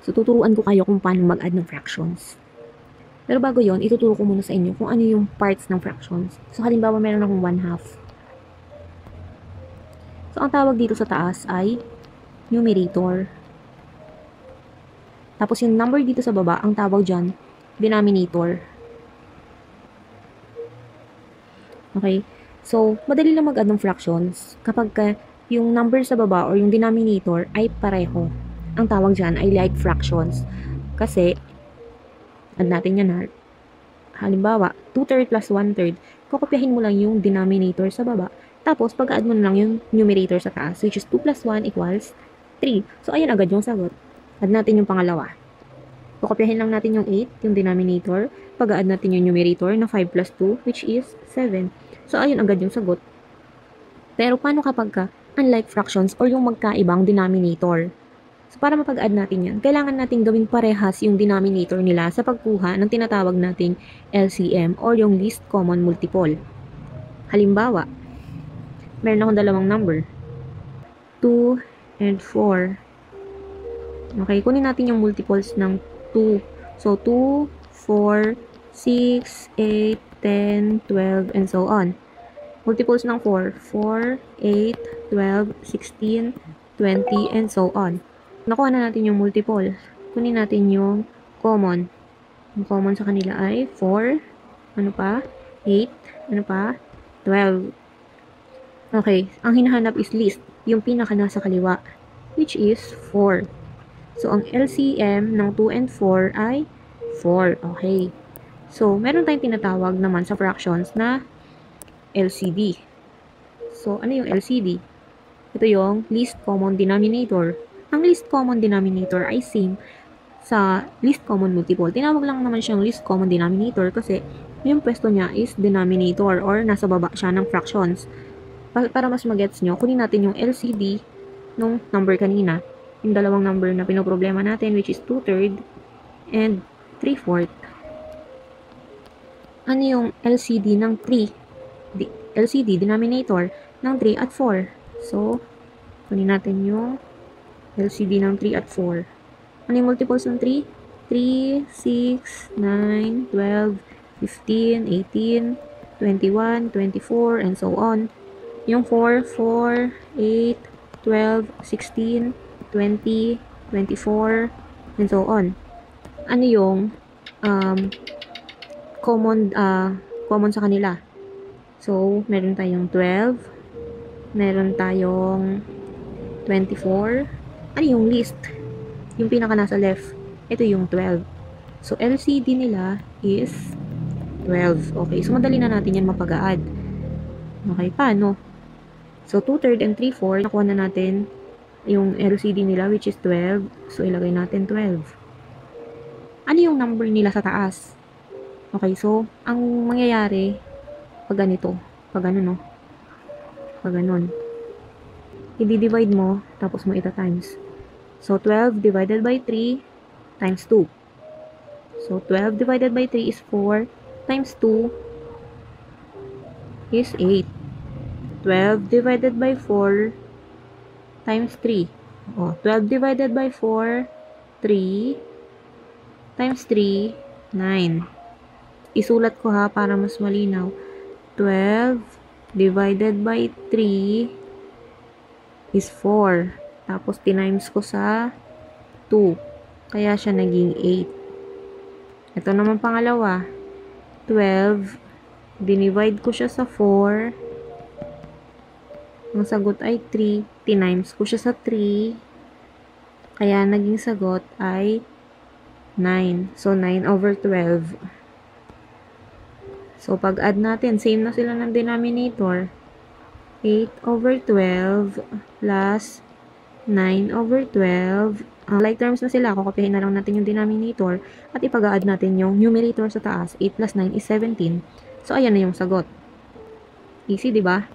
So, tuturuan ko kayo kung paano mag-add ng fractions. Pero bago yon, ituturo ko muna sa inyo kung ano yung parts ng fractions. So, halimbawa, meron akong 1/2. So, ang tawag dito sa taas ay numerator. Tapos, yung number dito sa baba, ang tawag dyan, denominator. Okay? So, madali lang mag-add ng fractions kapag yung number sa baba or yung denominator ay pareho. Ang tawag dyan ay like fractions. Kasi, add natin yan ha. Halimbawa, 2/3 plus 1/3. Kokopyahin mo lang yung denominator sa baba. Tapos, pag-add mo na lang yung numerator sa taas, which is 2 plus 1 equals 3. So, ayan agad yung sagot. Add natin yung pangalawa. Kokopyahin lang natin yung 8, yung denominator. Pag-add natin yung numerator na 5 plus 2, which is 7. So, ayun agad yung sagot. Pero, paano kapag unlike fractions or yung magkaibang denominator? So, para mapag-add natin yan, kailangan natin gawing parehas yung denominator nila sa pagkuha ng tinatawag nating LCM or yung least common multiple. Halimbawa, meron akong dalawang number, 2 and 4. Okay, kunin natin yung multiples ng 2. So, 2, 4, 6, 8, 10, 12, and so on. Multiples ng 4, 4, 8, 12, 16, 20, and so on. Nakuha na natin yung multiple. Kunin natin yung common. Yung common sa kanila ay 4, ano pa? 8, ano pa? 12. Okay, ang hinahanap is least, yung pinaka nasa kaliwa, which is 4. So, ang LCM ng 2 and 4 ay 4. Okay. So, meron tayong tinatawag naman sa fractions na LCD. So, ano yung LCD? Ito yung least common denominator. Ang least common denominator ay same sa least common multiple. Tinawag lang naman siyang least common denominator kasi yung pwesto niya is denominator or nasa baba siya ng fractions. Para mas magets nyo, kunin natin yung LCD nung number kanina. Yung dalawang number na pinoproblema natin, which is 2/3 and 3/4. Ano yung LCD ng 3? LCD, denominator, ng 3 at 4. So, kunin natin yung LCD ng 3 at 4. Ano yung multiples ng 3? 3, 6, 9, 12, 15, 18, 21, 24, and so on. Yung 4, 4, 8, 12, 16, 20, 24, and so on. Ano yung common sa kanila? So, meron tayong 12, meron tayong 24. Ano yung least? Yung pinaka nasa left. Ito yung 12. So, LCD nila is 12. Okay, so madali na natin yan mapag-add. Okay, paano? So, 2/3 and 3/4, nakuha na natin yung LCD nila, which is 12. So, ilagay natin 12. Ano yung number nila sa taas? Okay, so, ang mangyayari, pag ganito, pag ano, no? Pag ganon. I-divide mo, tapos mo ita-times. So, 12 divided by 3 times 2. So, 12 divided by 3 is 4 times 2 is 8. 12 divided by 4 times 3. 12 divided by 4, 3 times 3, 9. Isulat ko ha para mas malinaw. 12 divided by 3 is 4. Tapos, tinimes ko sa 2. Kaya siya naging 8. Ito naman pangalawa. 12. Dinivide ko siya sa 4. Ang sagot ay 3. Tinimes ko siya sa 3. Kaya naging sagot ay 9. So, 9/12. So, pag-add natin, same na sila ng denominator. 8/12 plus 9/12. Like terms na sila, kukopihin na lang natin yung denominator at ipag-add natin yung numerator sa taas. 8 plus 9 is 17. So, ayan na yung sagot. Easy, di ba?